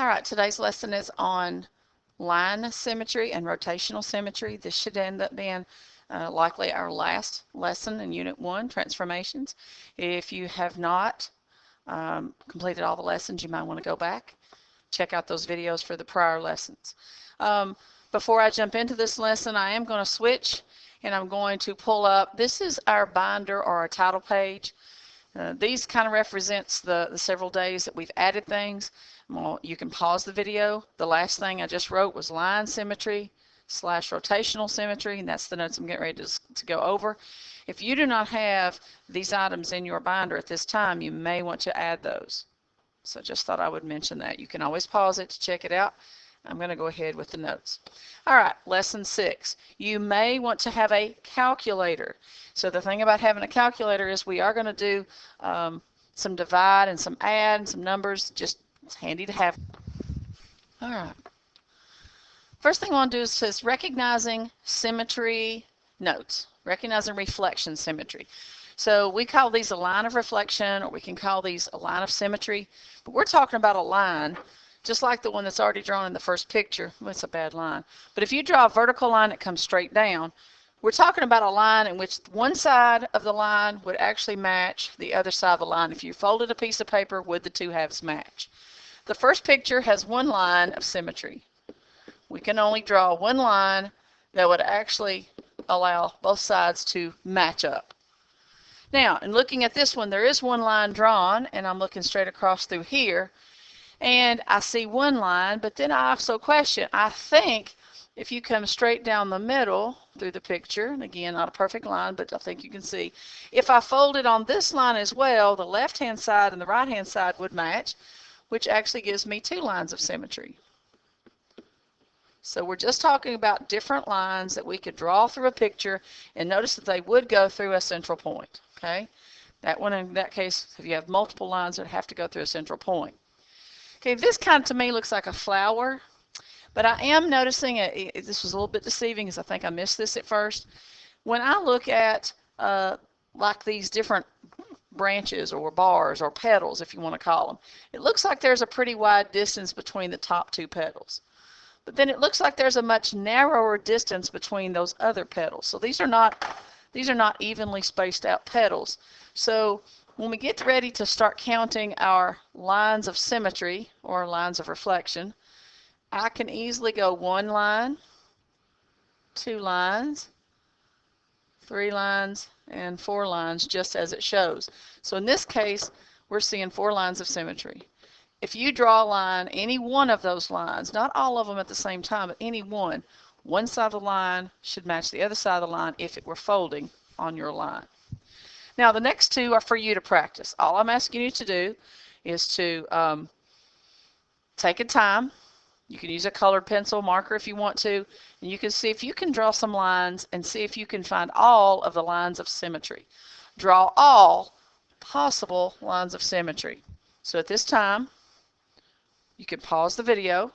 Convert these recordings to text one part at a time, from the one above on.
All right, today's lesson is on line symmetry and rotational symmetry. This should end up being likely our last lesson in Unit 1, Transformations. If you have not completed all the lessons, you might want to go back, check out those videos for the prior lessons. Before I jump into this lesson, I am going to switch and I'm going to pull up, this is our binder or our title page. These kind of represents the several days that we've added things. Well, you can pause the video. The last thing I just wrote was line symmetry / rotational symmetry, and that's the notes I'm getting ready to go over. If you do not have these items in your binder at this time, you may want to add those. So just thought I would mention that. You can always pause it to check it out. I'm going to go ahead with the notes. All right, lesson 6. You may want to have a calculator. So the thing about having a calculator is we are going to do some divide and some add and some numbers. Just it's handy to have. All right. First thing I want to do is says recognizing symmetry notes. Recognizing reflection symmetry. So we call these a line of reflection, or we can call these a line of symmetry. But we're talking about a line just like the one that's already drawn in the first picture. Well, it's a bad line. But if you draw a vertical line that comes straight down, we're talking about a line in which one side of the line would actually match the other side of the line. If you folded a piece of paper, would the two halves match? The first picture has one line of symmetry. We can only draw one line that would actually allow both sides to match up. Now, in looking at this one, there is one line drawn, and I'm looking straight across through here. And I see one line, but then I also question, I think if you come straight down the middle through the picture, and again, not a perfect line, but I think you can see, if I folded on this line as well, the left-hand side and the right-hand side would match, which actually gives me two lines of symmetry. So we're just talking about different lines that we could draw through a picture, and notice that they would go through a central point, okay? That one, in that case, if you have multiple lines that have to go through a central point. Okay, this kind of to me looks like a flower, but I am noticing this was a little bit deceiving because I think I missed this at first. When I look at like these different branches or bars or petals, if you want to call them, it looks like there's a pretty wide distance between the top two petals. But then it looks like there's a much narrower distance between those other petals. So these are not evenly spaced out petals. So when we get ready to start counting our lines of symmetry or lines of reflection, I can easily go 1 line, 2 lines, 3 lines, and 4 lines just as it shows. So in this case, we're seeing 4 lines of symmetry. If you draw a line, any one of those lines, not all of them at the same time, but any one side of the line should match the other side of the line if it were folding on your line. Now the next two are for you to practice. All I'm asking you to do is to take a time. You can use a colored pencil marker if you want to, and you can see if you can draw some lines and see if you can find all of the lines of symmetry. Draw all possible lines of symmetry. So at this time, you can pause the video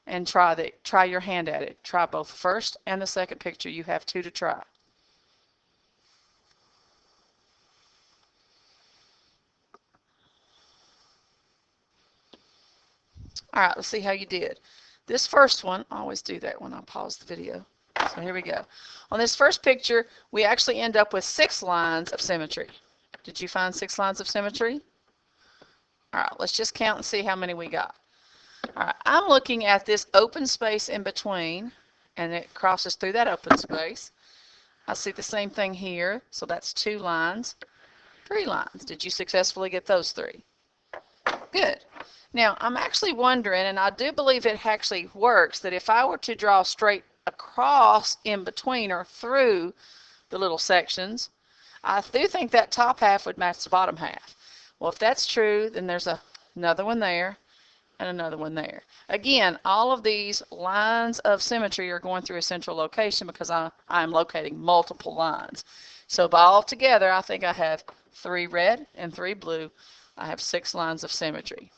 and try your hand at it. Try both the first and the second picture. You have 2 to try. All right, let's see how you did. This first one, I always do that when I pause the video. So here we go. On this first picture, we actually end up with 6 lines of symmetry. Did you find 6 lines of symmetry? All right, let's just count and see how many we got. All right, I'm looking at this open space in between, and it crosses through that open space. I see the same thing here, so that's 2 lines, 3 lines. Did you successfully get those 3? Good. Now, I'm actually wondering, and I do believe it actually works, that if I were to draw straight across in between or through the little sections, I do think that top half would match the bottom half. Well, if that's true, then there's another one there and another one there. Again, all of these lines of symmetry are going through a central location because I'm locating multiple lines. So by all together, I think I have 3 red and 3 blue. I have 6 lines of symmetry.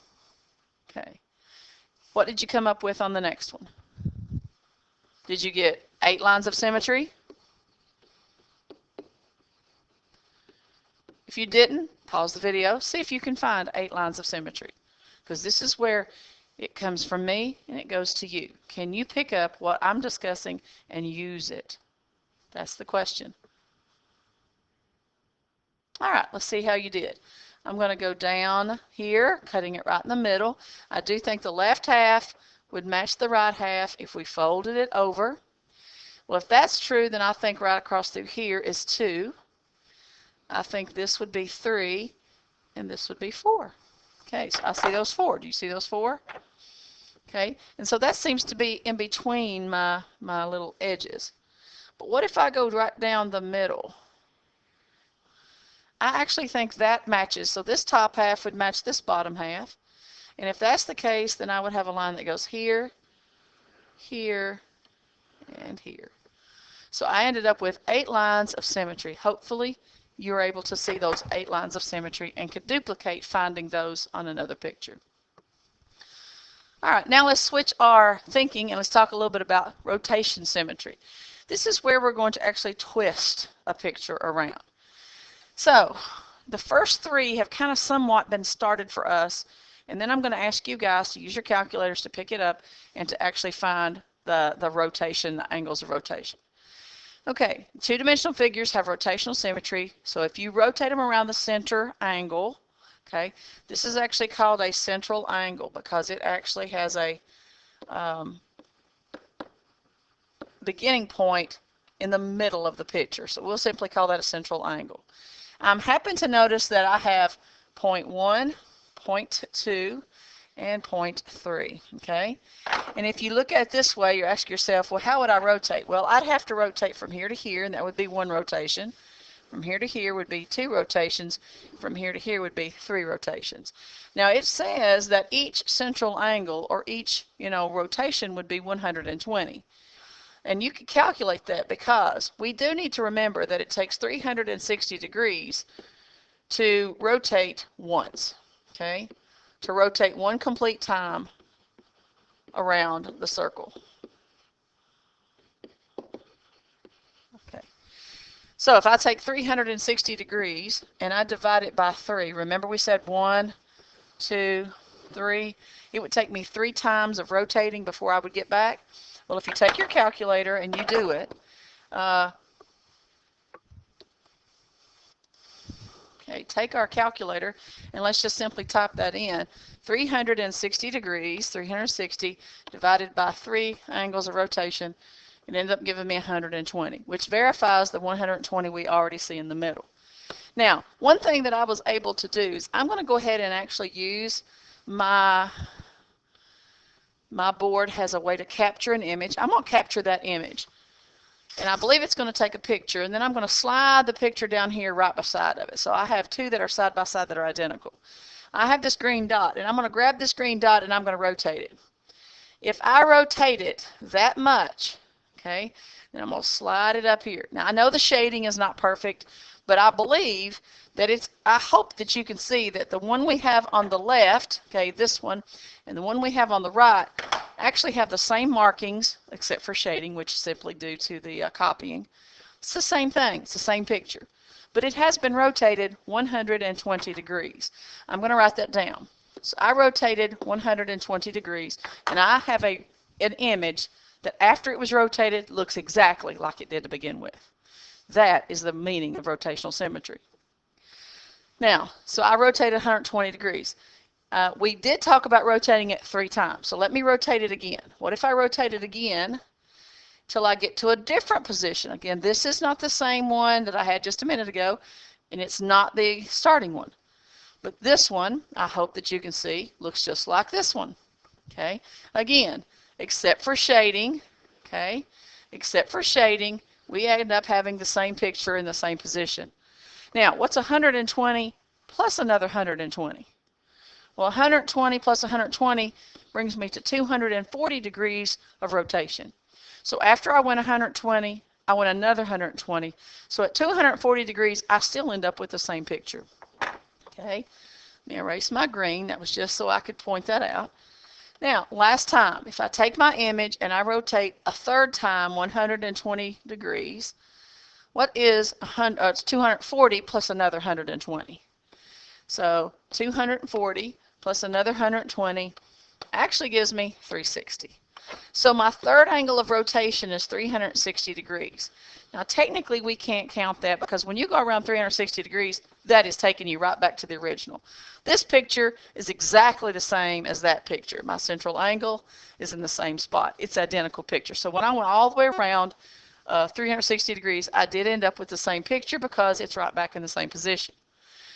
Okay. What did you come up with on the next one? Did you get 8 lines of symmetry? If you didn't, pause the video, see if you can find 8 lines of symmetry. Because this is where It comes from me and it goes to you. Can you pick up what I'm discussing and use it? That's the question. All right, let's see how you did. I'm going to go down here, cutting it right in the middle. I do think the left half would match the right half if we folded it over. Well, if that's true, then I think right across through here is 2. I think this would be 3, and this would be 4. Okay, so I see those 4. Do you see those 4? Okay, and so that seems to be in between my little edges. But what if I go right down the middle? I actually think that matches. So this top half would match this bottom half. And if that's the case, then I would have a line that goes here, here, and here. So I ended up with 8 lines of symmetry. Hopefully you're able to see those 8 lines of symmetry and could duplicate finding those on another picture. All right, now let's switch our thinking and let's talk a little bit about rotation symmetry. This is where we're going to actually twist a picture around. So the first 3 have kind of somewhat been started for us, and then I'm going to ask you guys to use your calculators to pick it up and to actually find the rotation, the angles of rotation. Okay, two-dimensional figures have rotational symmetry, so if you rotate them around the center angle, okay, this is actually called a central angle because it actually has a beginning point in the middle of the picture. So we'll simply call that a central angle. I'm happen to notice that I have point 1, point 2, and point 3. Okay, and if you look at it this way, you ask yourself, well, how would I rotate? Well, I'd have to rotate from here to here, and that would be 1 rotation. From here to here would be 2 rotations. From here to here would be 3 rotations. Now it says that each central angle or each rotation would be 120. And you can calculate that because we do need to remember that it takes 360 degrees to rotate once. Okay, to rotate 1 complete time around the circle. Okay. So if I take 360 degrees and I divide it by 3, remember we said 1, 2, 3, it would take me 3 times of rotating before I would get back. Well, if you take your calculator and you do it, okay, take our calculator and let's just simply type that in. 360 degrees, 360 divided by 3 angles of rotation, it ended up giving me 120, which verifies the 120 we already see in the middle. Now, one thing that I was able to do is I'm going to go ahead and actually use my board has a way to capture an image. I'm going to capture that image. And I believe it's going to take a picture, and then I'm going to slide the picture down here right beside of it. So I have 2 that are side by side that are identical. I have this green dot, and I'm going to grab this green dot and I'm going to rotate it. If I rotate it that much, okay, then I'm going to slide it up here. Now I know the shading is not perfect, but I believe that I hope that you can see that the one we have on the left, okay, this one, and the one we have on the right actually have the same markings except for shading, which is simply due to the copying. It's the same thing. It's the same picture. But it has been rotated 120 degrees. I'm going to write that down. So I rotated 120 degrees, and I have an image that after it was rotated looks exactly like it did to begin with. That is the meaning of rotational symmetry. Now, so I rotated 120 degrees. We did talk about rotating it 3 times, so let me rotate it again. What if I rotate it again till I get to a different position? Again, this is not the same one that I had just a minute ago, and it's not the starting one. But this one, I hope that you can see, looks just like this one. Okay, again, except for shading, okay, except for shading, we end up having the same picture in the same position. Now, what's 120 plus another 120? Well, 120 plus 120 brings me to 240 degrees of rotation. So after I went 120, I went another 120. So at 240 degrees, I still end up with the same picture. Okay, let me erase my green. That was just so I could point that out. Now, last time, if I take my image and I rotate a 3rd time 120 degrees, what is it's 240 plus another 120? So 240 plus another 120 actually gives me 360. So my third angle of rotation is 360 degrees. Now technically we can't count that because when you go around 360 degrees, that is taking you right back to the original. This picture is exactly the same as that picture. My central angle is in the same spot. It's an identical picture. So when I went all the way around 360 degrees, I did end up with the same picture because it's right back in the same position.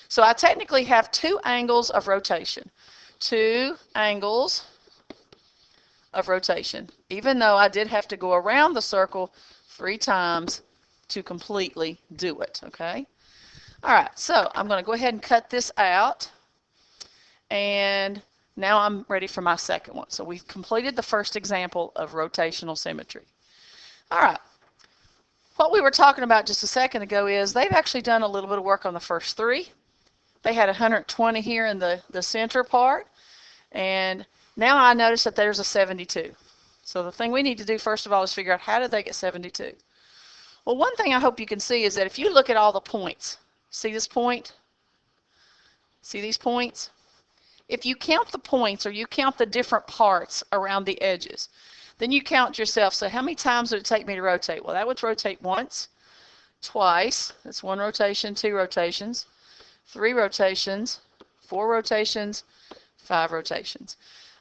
So I technically have two angles of rotation. Two angles of rotation, even though I did have to go around the circle 3 times to completely do it, okay? All right, so I'm going to go ahead and cut this out, and now I'm ready for my second one. So we've completed the first example of rotational symmetry. All right, what we were talking about just a second ago is they've actually done a little bit of work on the first 3. They had 120 here in the center part, and now I notice that there's a 72. So the thing we need to do first of all is figure out how did they get 72. Well, one thing I hope you can see is that if you look at all the points, see this point? See these points? If you count the points or you count the different parts around the edges, then you count yourself. So how many times would it take me to rotate? Well, that would rotate once, twice. That's 1 rotation, 2 rotations, 3 rotations, 4 rotations, 5 rotations.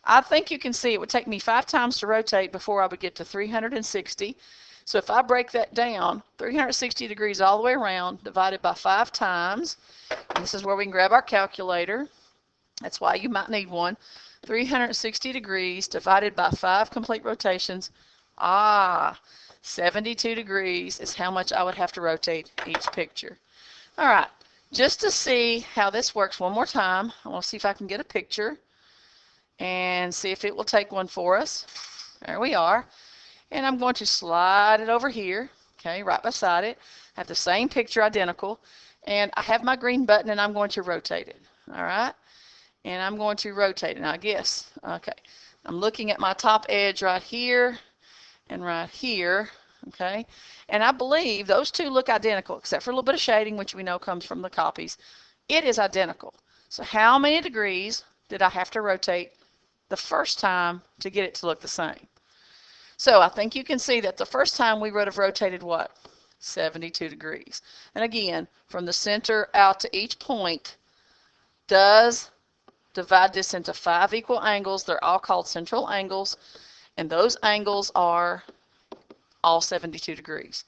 I think you can see it would take me 5 times to rotate before I would get to 360. So if I break that down, 360 degrees all the way around divided by 5 times, and this is where we can grab our calculator. That's why you might need one. 360 degrees divided by 5 complete rotations. 72 degrees is how much I would have to rotate each picture. All right, just to see how this works one more time, I want to see if I can get a picture and see if it will take one for us. There we are. And I'm going to slide it over here, okay, right beside it. I have the same picture, identical, and I have my green button and I'm going to rotate it. All right, and I'm going to rotate it. Now, I guess, okay, I'm looking at my top edge right here and right here, okay, and I believe those two look identical except for a little bit of shading, which we know comes from the copies. It is identical. So how many degrees did I have to rotate the first time to get it to look the same? So I think you can see that the first time we would have rotated what? 72 degrees. And again, from the center out to each point does divide this into 5 equal angles. They're all called central angles, and those angles are all 72 degrees.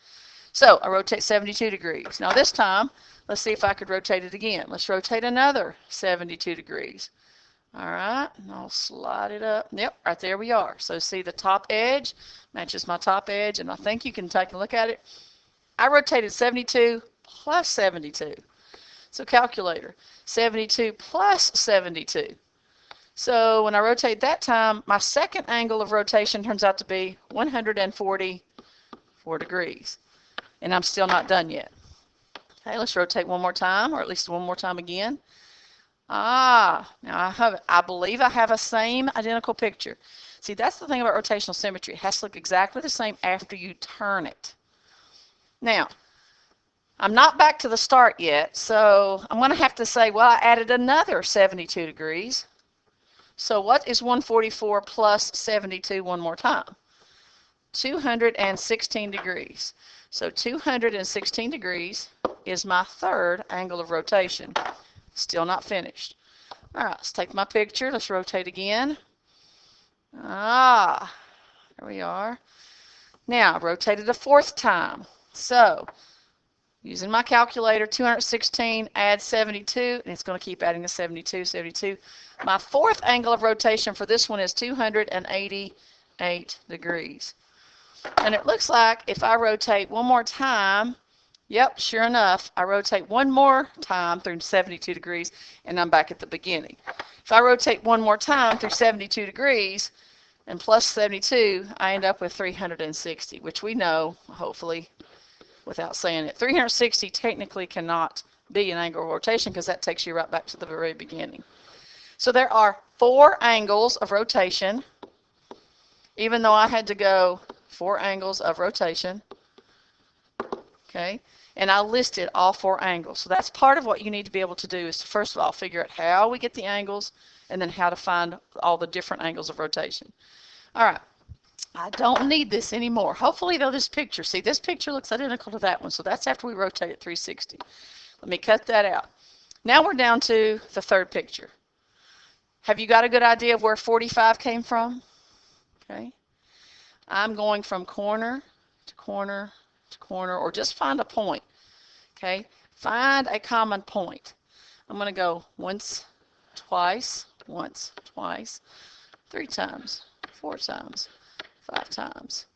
So I rotate 72 degrees. Now this time, let's see if I could rotate it again. Let's rotate another 72 degrees. All right, and I'll slide it up. Yep, right there we are. So see the top edge matches my top edge, and I think you can take a look at it. I rotated 72 plus 72. So calculator, 72 plus 72. So when I rotate that time, my second angle of rotation turns out to be 144 degrees. And I'm still not done yet. Okay, let's rotate one more time, or at least one more time again. Now I believe I have a same identical picture. See, that's the thing about rotational symmetry. It has to look exactly the same after you turn it. Now, I'm not back to the start yet, so I'm going to have to say, well, I added another 72 degrees. So what is 144 plus 72 one more time? 216 degrees. So 216 degrees is my third angle of rotation. Still not finished. All right, let's take my picture. Let's rotate again. There we are. Now, I've rotated a 4th time. So, using my calculator, 216, add 72, and it's going to keep adding the 72, 72. My 4th angle of rotation for this one is 288 degrees. And it looks like if I rotate one more time, yep, sure enough, I rotate one more time through 72 degrees, and I'm back at the beginning. If I rotate one more time through 72 degrees, and plus 72, I end up with 360, which we know, hopefully, without saying it. 360 technically cannot be an angle of rotation because that takes you right back to the very beginning. So there are 4 angles of rotation, even though I had to go 4 angles of rotation. Okay, And I listed all 4 angles. So that's part of what you need to be able to do, is to first of all figure out how we get the angles and then how to find all the different angles of rotation. All right, I don't need this anymore. Hopefully though, this picture, see, this picture looks identical to that one, so that's after we rotate it 360. Let me cut that out. Now we're down to the third picture. Have you got a good idea of where 45 came from? Okay. I'm going from corner to corner to corner, or just find a point. Okay. Find a common point. I'm going to go once, twice, 3 times, 4 times, 5 times,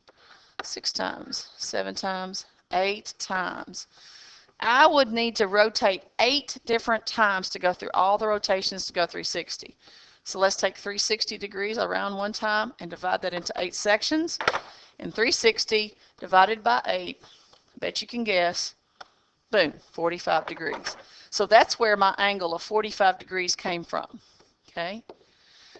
6 times, 7 times, 8 times. I would need to rotate 8 different times to go through all the rotations to go 360. So let's take 360 degrees around one time and divide that into 8 sections. And 360 divided by 8, I bet you can guess, boom, 45 degrees. So that's where my angle of 45 degrees came from. Okay?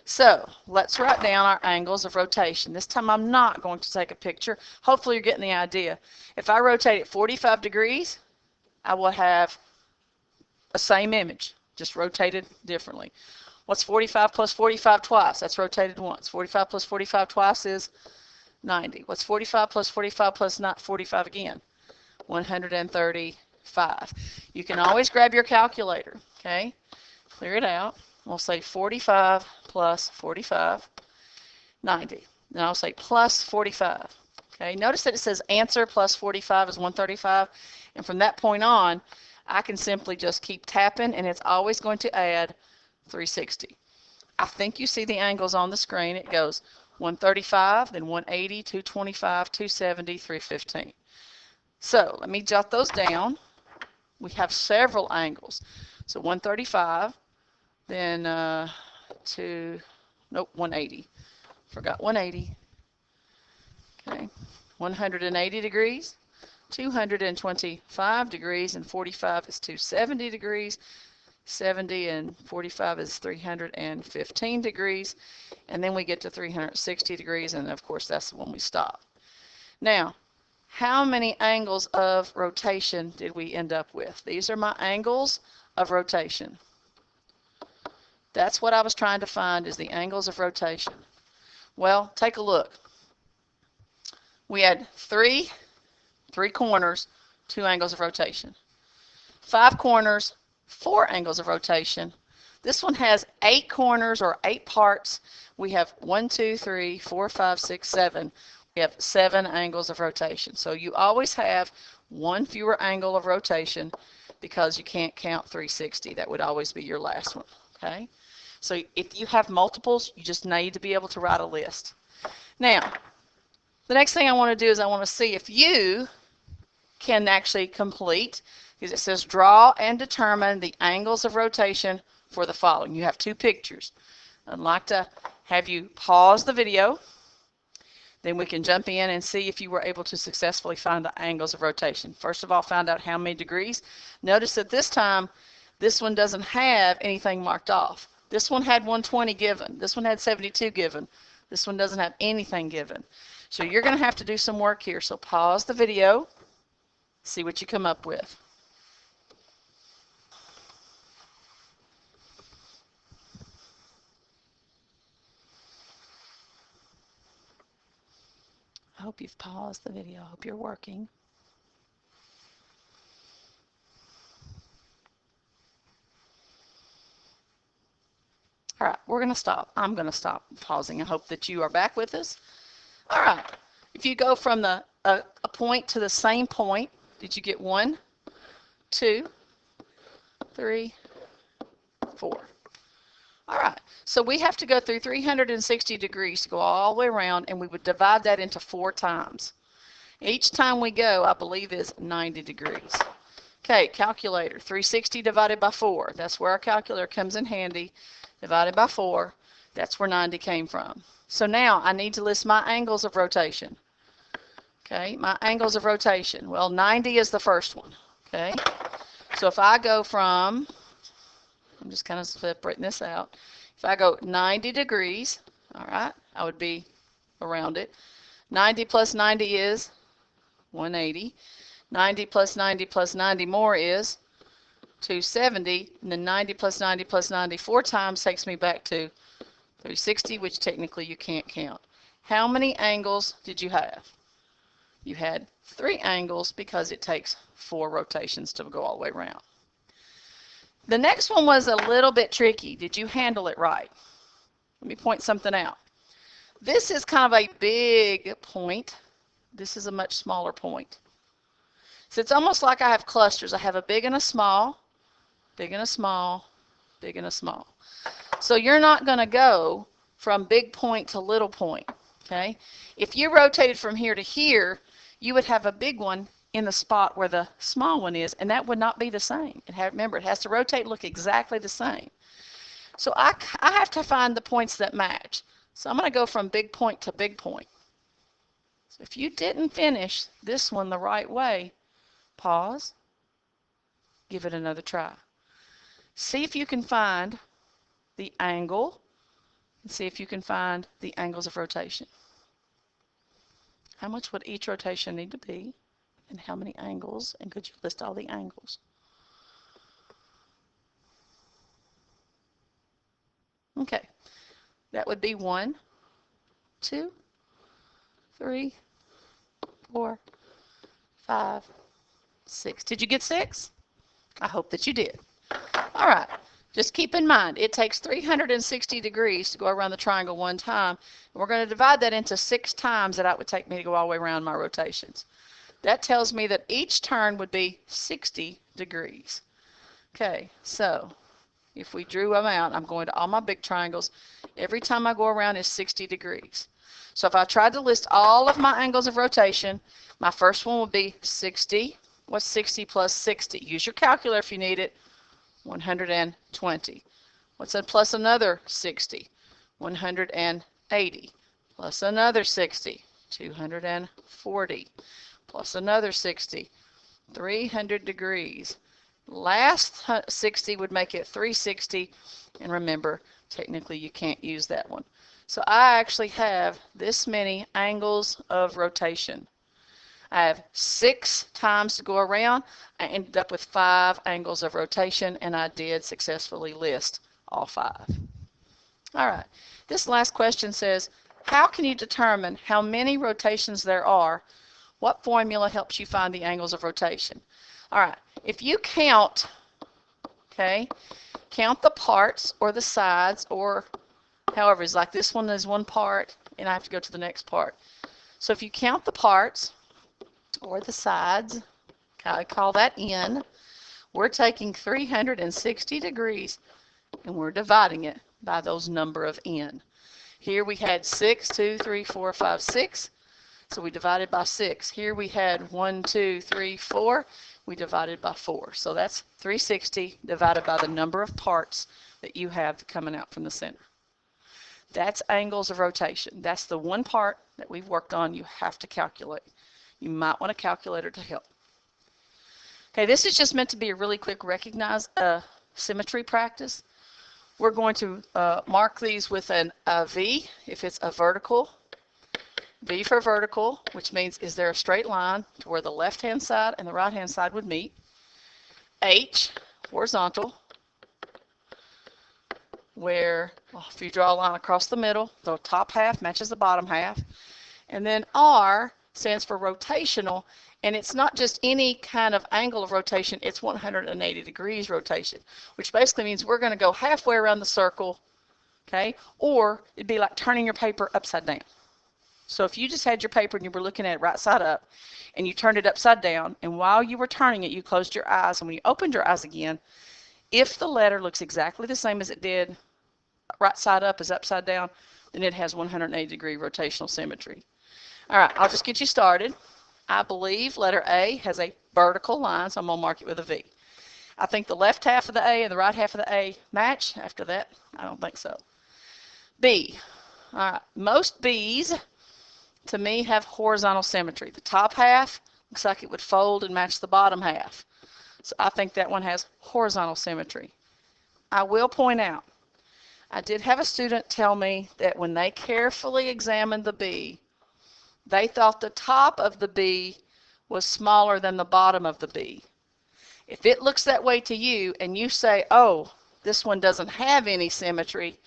So let's write down our angles of rotation. This time I'm not going to take a picture. Hopefully you're getting the idea. If I rotate it 45 degrees, I will have a same image, just rotated differently. What's 45 plus 45 twice? That's rotated once. 45 plus 45 twice is 90. What's 45 plus 45 plus not 45 again? 135. You can always grab your calculator, okay? Clear it out. We'll say 45 plus 45, 90. Then I'll say plus 45. Okay, notice that it says answer plus 45 is 135. And from that point on, I can simply just keep tapping, and it's always going to add 360. I think you see the angles on the screen. It goes 135, then 180, 225, 270, 315. So let me jot those down. We have several angles. So 135, then 180. Forgot 180. Okay, 180 degrees, 225 degrees, and 45 is 270 degrees. 70 and 45 is 315 degrees, and then we get to 360 degrees, and of course that's when we stop. Now, how many angles of rotation did we end up with? These are my angles of rotation. That's what I was trying to find, is the angles of rotation. Well, take a look. We had three corners, 2 angles of rotation. 5 corners, 4 angles of rotation. This one has 8 corners, or 8 parts. We have 1, 2, 3, 4, 5, 6, 7. We have 7 angles of rotation. So you always have 1 fewer angle of rotation because you can't count 360. That would always be your last one. Okay? So if you have multiples, you just need to be able to write a list. Now, the next thing I want to do is I want to see if you can actually complete, because it says draw and determine the angles of rotation for the following. You have 2 pictures. I'd like to have you pause the video. Then we can jump in and see if you were able to successfully find the angles of rotation. First of all, find out how many degrees. Notice that this time, this one doesn't have anything marked off. This one had 120 given. This one had 72 given. This one doesn't have anything given. So you're going to have to do some work here. So pause the video. See what you come up with. I hope you've paused the video. I hope you're working. All right, we're going to stop. I'm going to stop pausing. I hope that you are back with us. All right, if you go from a point to the same point, did you get 1, 2, 3, 4? All right, so we have to go through 360 degrees to go all the way around, and we would divide that into 4 times. Each time we go, I believe, is 90 degrees. Okay, calculator, 360 divided by 4. That's where our calculator comes in handy. Divided by 4, that's where 90 came from. So now I need to list my angles of rotation. Okay, my angles of rotation. Well, 90 is the first one. Okay, so if I go from, I'm just kind of separating this out. If I go 90 degrees, all right, I would be around it. 90 plus 90 is 180. 90 plus 90 plus 90 more is 270, and then 90 plus 90 plus 90 four times takes me back to 360, which technically you can't count. How many angles did you have? You had 3 angles because it takes 4 rotations to go all the way around. The next one was a little bit tricky. Did you handle it right? Let me point something out. This is kind of a big point. This is a much smaller point. So it's almost like I have clusters. I have a big and a small, big and a small, big and a small. So you're not going to go from big point to little point. Okay? If you rotated from here to here, you would have a big one in the spot where the small one is, and that would not be the same. And remember, it has to rotate, look exactly the same. So I have to find the points that match. So I'm going to go from big point to big point. So if you didn't finish this one the right way, pause, give it another try. See if you can find the angle, and see if you can find the angles of rotation. How much would each rotation need to be, and how many angles, and could you list all the angles? Okay, that would be 1, 2, 3, 4, 5, 6. Did you get 6? I hope that you did. All right, just keep in mind, it takes 360 degrees to go around the triangle one time. And we're going to divide that into 6 times that it would take me to go all the way around my rotations. That tells me that each turn would be 60 degrees. Okay, so if we drew them out, I'm going to all my big triangles. Every time I go around is 60 degrees. So if I tried to list all of my angles of rotation, my first one would be 60. What's 60 plus 60? Use your calculator if you need it. 120. What's that plus another 60? 180. Plus another 60. 240. Plus another 60. 300 degrees. Last 60 would make it 360, and remember, technically you can't use that one. So I actually have this many angles of rotation. I have 6 times to go around. I ended up with 5 angles of rotation, and I did successfully list all 5. All right, this last question says, how can you determine how many rotations there are? What formula helps you find the angles of rotation? All right, if you count, okay, count the parts or the sides, or however, it's like this one is one part and I have to go to the next part. So if you count the parts or the sides, I call that n, we're taking 360 degrees and we're dividing it by those number of n. Here we had 6, 2, 3, 4, 5, 6. So we divided by 6. Here we had 1, 2, 3, 4. We divided by 4. So that's 360 divided by the number of parts that you have coming out from the center. That's angles of rotation. That's the one part that we've worked on you have to calculate. You might want a calculator to help. Okay, this is just meant to be a really quick symmetry practice. We're going to mark these with a V if it's a vertical. V for vertical, which means is there a straight line to where the left-hand side and the right-hand side would meet. H, horizontal, where if you draw a line across the middle, the top half matches the bottom half. And then R stands for rotational, and it's not just any kind of angle of rotation, it's 180 degrees rotation, which basically means we're going to go halfway around the circle, okay? Or it'd be like turning your paper upside down. So if you just had your paper and you were looking at it right side up and you turned it upside down, and while you were turning it you closed your eyes, and when you opened your eyes again, if the letter looks exactly the same as it did right side up as upside down, then it has 180 degree rotational symmetry. All right, I'll just get you started. I believe letter A has a vertical line, so I'm going to mark it with a V. I think the left half of the A and the right half of the A match. After that, I don't think so. B. All right, most B's to me have horizontal symmetry. The top half looks like it would fold and match the bottom half. So I think that one has horizontal symmetry. I will point out, I did have a student tell me that when they carefully examined the B, they thought the top of the B was smaller than the bottom of the B. If it looks that way to you and you say, oh, this one doesn't have any symmetry,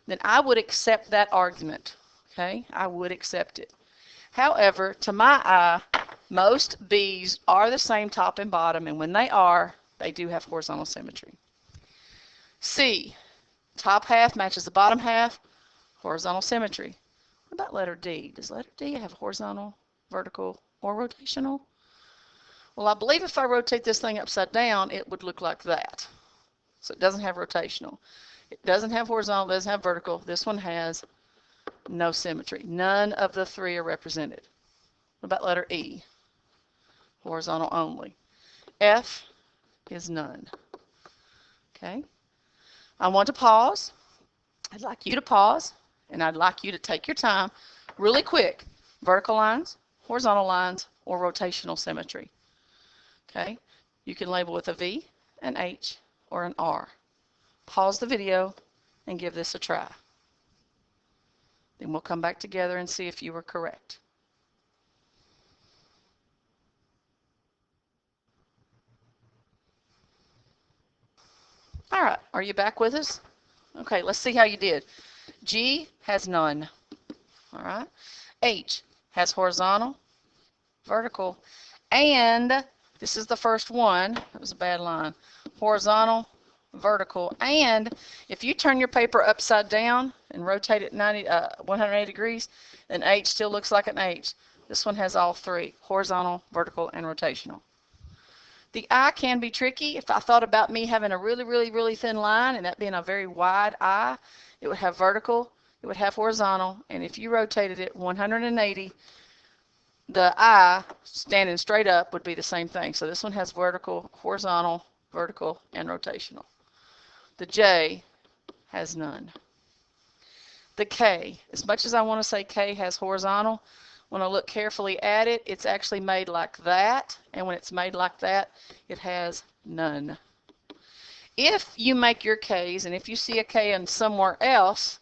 then I would accept that argument. Okay, I would accept it. However, to my eye, most B's are the same top and bottom, and when they are, they do have horizontal symmetry. C, top half matches the bottom half, horizontal symmetry. What about letter D? Does letter D have horizontal, vertical, or rotational? Well, I believe if I rotate this thing upside down, it would look like that. So it doesn't have rotational. It doesn't have horizontal, doesn't have vertical. This one has no symmetry. None of the three are represented. What about letter E? Horizontal only. F is none. Okay. I want to pause. I'd like you to pause, and I'd like you to take your time really quick. Vertical lines, horizontal lines, or rotational symmetry. Okay. You can label with a V, an H, or an R. Pause the video and give this a try. Then we'll come back together and see if you were correct. All right, are you back with us? Okay, let's see how you did. G has none. All right. H has horizontal, vertical, and this is the first one. It was a bad line. Horizontal, vertical, and if you turn your paper upside down and rotate it 180 degrees, then H still looks like an H. This one has all three, horizontal, vertical, and rotational. The I can be tricky. If I thought about me having a really, really, really thin line and that being a very wide I, it would have vertical, it would have horizontal, and if you rotated it 180, the I standing straight up would be the same thing. So this one has vertical, horizontal, vertical, and rotational. The J has none. The K, as much as I want to say K has horizontal, when I look carefully at it, it's actually made like that, and when it's made like that, it has none. If you make your K's, and if you see a K in somewhere else,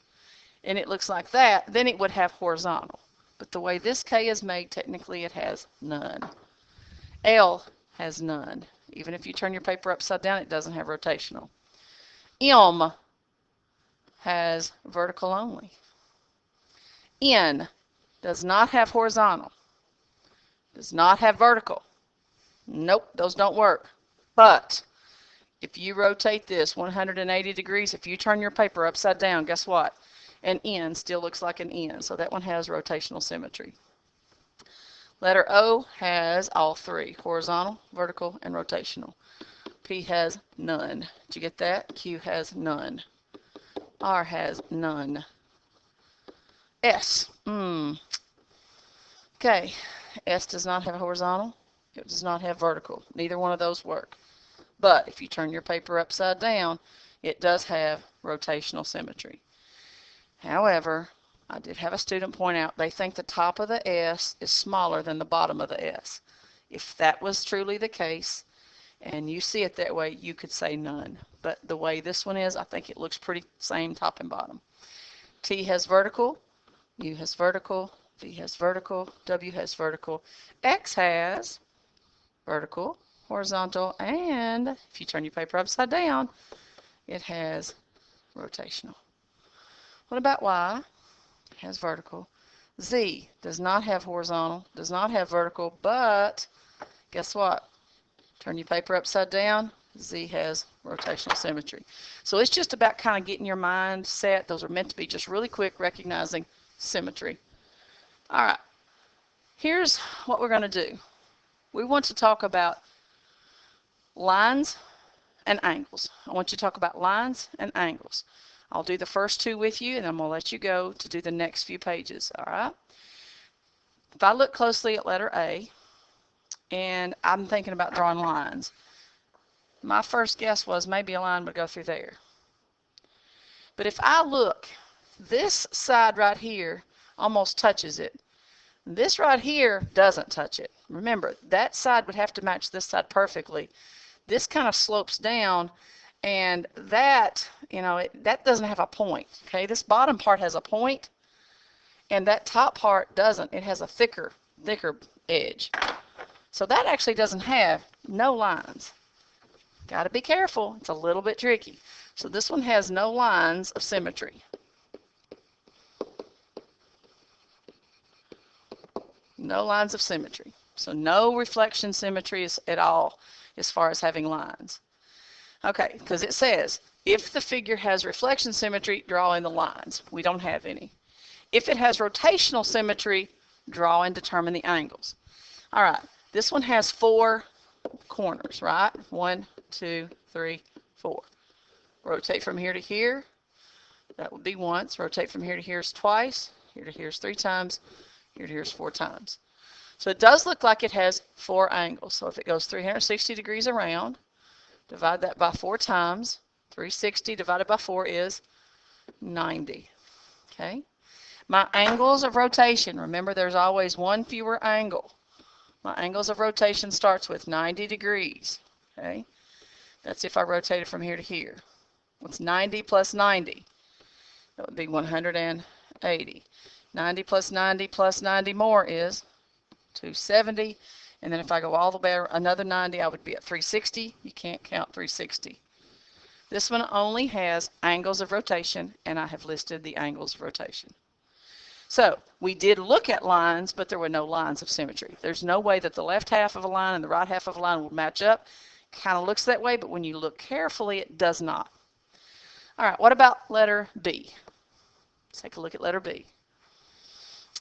and it looks like that, then it would have horizontal. But the way this K is made, technically it has none. L has none. Even if you turn your paper upside down, it doesn't have rotational. M has vertical only. N does not have horizontal. Does not have vertical. Nope, those don't work. But if you rotate this 180 degrees, if you turn your paper upside down, guess what? An N still looks like an N, so that one has rotational symmetry. Letter O has all three, horizontal, vertical, and rotational. P has none. Did you get that? Q has none. R has none. S. Okay. S does not have horizontal. It does not have vertical. Neither one of those work. But if you turn your paper upside down, it does have rotational symmetry. However, I did have a student point out they think the top of the S is smaller than the bottom of the S. If that was truly the case, and you see it that way, you could say none. But the way this one is, I think it looks pretty same top and bottom. T has vertical, U has vertical, V has vertical, W has vertical, X has vertical, horizontal, and if you turn your paper upside down, it has rotational. What about Y? It has vertical. Z does not have horizontal, does not have vertical, but guess what? Turn your paper upside down, Z has rotational symmetry. So it's just about kind of getting your mind set. Those are meant to be just really quick, recognizing symmetry. All right, here's what we're going to do. We want to talk about lines and angles. I want you to talk about lines and angles. I'll do the first two with you, and I'm going to let you go to do the next few pages. All right? If I look closely at letter A, and I'm thinking about drawing lines, my first guess was maybe a line would go through there. But if I look, this side right here almost touches it. This right here doesn't touch it. Remember, that side would have to match this side perfectly. This kind of slopes down, and that, that doesn't have a point. Okay, this bottom part has a point, and that top part doesn't. It has a thicker edge. So that actually doesn't have no lines. Got to be careful. It's a little bit tricky. So this one has no lines of symmetry. No lines of symmetry. So no reflection symmetry at all as far as having lines. Okay, because it says, if the figure has reflection symmetry, draw in the lines. We don't have any. If it has rotational symmetry, draw and determine the angles. All right, this one has 4 corners, right? 1, 2, 3, 4. Rotate from here to here. That would be once. Rotate from here to here is twice. Here to here is 3 times. Here to here is 4 times. So it does look like it has 4 angles. So if it goes 360 degrees around, divide that by 4 times. 360 divided by 4 is 90. Okay. My angles of rotation, remember there's always one fewer angle. My angles of rotation starts with 90 degrees. Okay. That's if I rotate it from here to here. What's 90 plus 90? That would be 180. 90 plus 90 plus 90 more is 270. And then if I go all the way another 90, I would be at 360. You can't count 360. This one only has angles of rotation, and I have listed the angles of rotation. So we did look at lines, but there were no lines of symmetry. There's no way that the left half of a line and the right half of a line will match up. Kind of looks that way, but when you look carefully, it does not. All right, what about letter B? Let's take a look at letter B.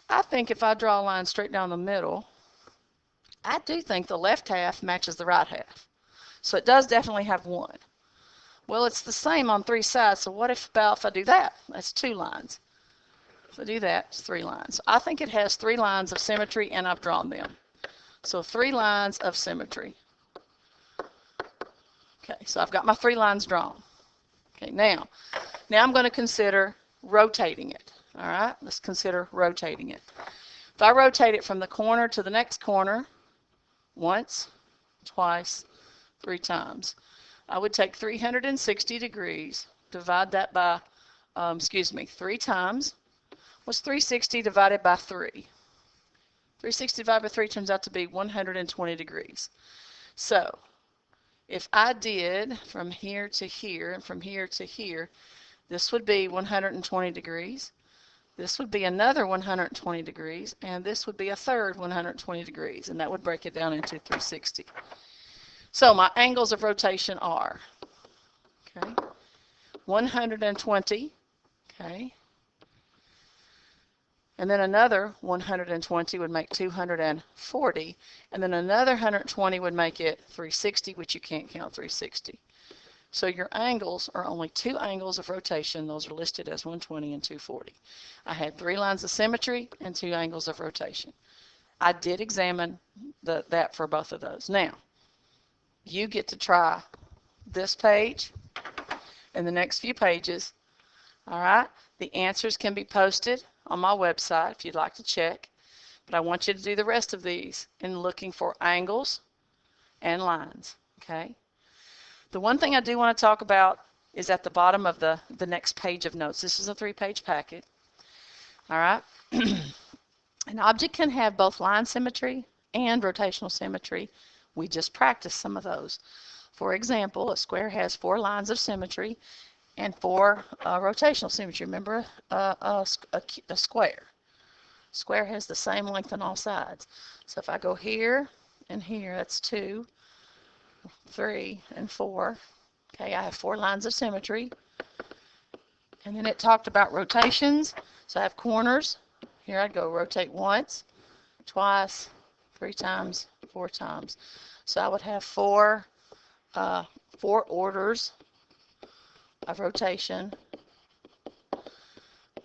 I think if I draw a line straight down the middle, I do think the left half matches the right half. So it does definitely have 1. Well, it's the same on 3 sides, so what if I do that? That's 2 lines. If I do that, it's 3 lines. So I think it has 3 lines of symmetry, and I've drawn them. So 3 lines of symmetry. Okay, so I've got my 3 lines drawn. Okay, now I'm going to consider rotating it. All right, let's consider rotating it. If I rotate it from the corner to the next corner, once, twice, 3 times, I would take 360 degrees, divide that by, 3 times. What's 360 divided by 3? 360 divided by 3 turns out to be 120 degrees. So if I did from here to here and from here to here, this would be 120 degrees. This would be another 120 degrees, and this would be a third 120 degrees, and that would break it down into 360. So my angles of rotation are, okay, 120, okay, and then another 120 would make 240, and then another 120 would make it 360, which you can't count 360. So your angles are only 2 angles of rotation. Those are listed as 120 and 240. I had 3 lines of symmetry and 2 angles of rotation. I did examine that for both of those. Now, you get to try this page and the next few pages. All right? The answers can be posted on my website if you'd like to check. But I want you to do the rest of these in looking for angles and lines. Okay? The one thing I do want to talk about is at the bottom of the next page of notes. This is a 3-page packet. All right. An object can have both line symmetry and rotational symmetry. We just practiced some of those. For example, a square has 4 lines of symmetry and 4 rotational symmetry. Remember a square. Square has the same length on all sides. So if I go here and here, that's 2. 3 and 4. Okay, I have 4 lines of symmetry. And then it talked about rotations. So I have corners. Here I'd go rotate once, twice, 3 times, 4 times. So I would have 4 orders of rotation,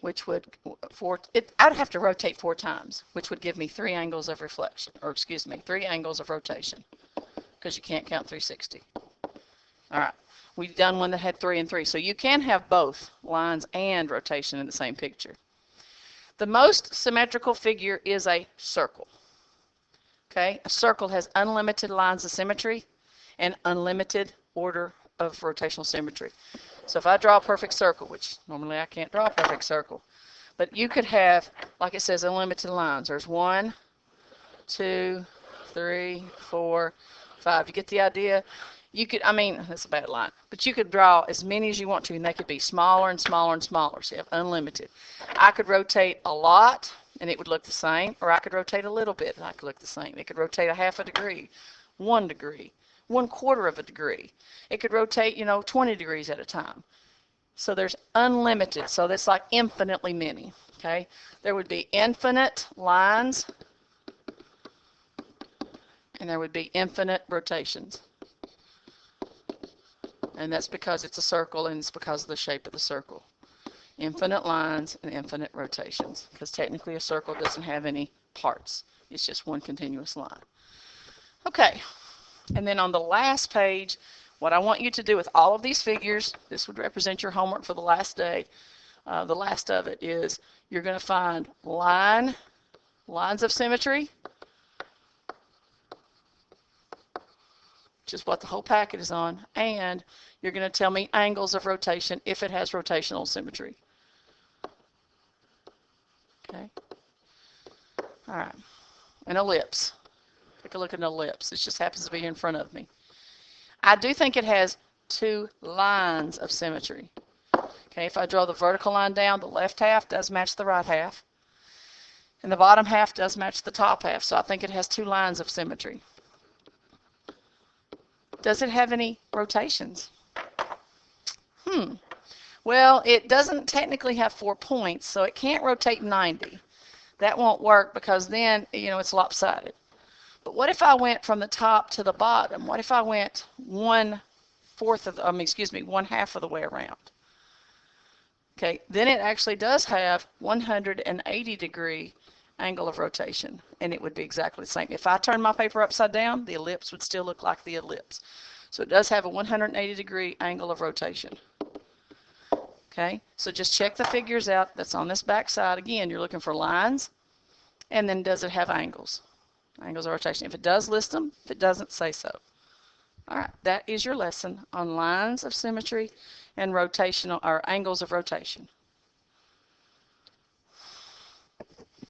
which would I'd have to rotate 4 times, which would give me 3 angles of reflection, or 3 angles of rotation, because you can't count 360. All right, we've done one that had 3 and 3, so you can have both lines and rotation in the same picture. The most symmetrical figure is a circle. Okay, a circle has unlimited lines of symmetry and unlimited order of rotational symmetry. So if I draw a perfect circle, which normally I can't draw a perfect circle, but you could have, like it says, unlimited lines. There's 1, 2, 3, 4, 5. You get the idea? You could, I mean, that's a bad line, but you could draw as many as you want to, and they could be smaller and smaller and smaller, so you have unlimited. I could rotate a lot, and it would look the same, or I could rotate a little bit, and I could look the same. It could rotate a half a degree, 1 degree, 1/4 of a degree. It could rotate, 20 degrees at a time. So there's unlimited, so that's like infinitely many, okay? There would be infinite lines, and there would be infinite rotations. And that's because it's a circle, and it's because of the shape of the circle. Infinite lines and infinite rotations, because technically a circle doesn't have any parts. It's just one continuous line. Okay, and then on the last page, what I want you to do with all of these figures, this would represent your homework for the last day. The last of it is you're going to find lines of symmetry, which is what the whole packet is on, and you're going to tell me angles of rotation if it has rotational symmetry. Okay. All right. An ellipse. Take a look at an ellipse. It just happens to be in front of me. I do think it has 2 lines of symmetry. Okay, if I draw the vertical line down, the left half does match the right half, and the bottom half does match the top half, so I think it has 2 lines of symmetry. Does it have any rotations? Well, it doesn't technically have 4 points, so it can't rotate 90. That won't work because then, it's lopsided. But what if I went from the top to the bottom? What if I went 1/4 of the, 1/2 of the way around? Okay, then it actually does have 180-degree angle of rotation, and it would be exactly the same. If I turn my paper upside down, the ellipse would still look like the ellipse. So it does have a 180-degree angle of rotation. Okay, so just check the figures out that's on this back side. Again, you're looking for lines, and then does it have angles? Angles of rotation. If it does, list them. If it doesn't, say so. All right, that is your lesson on lines of symmetry and rotational, or angles of rotation.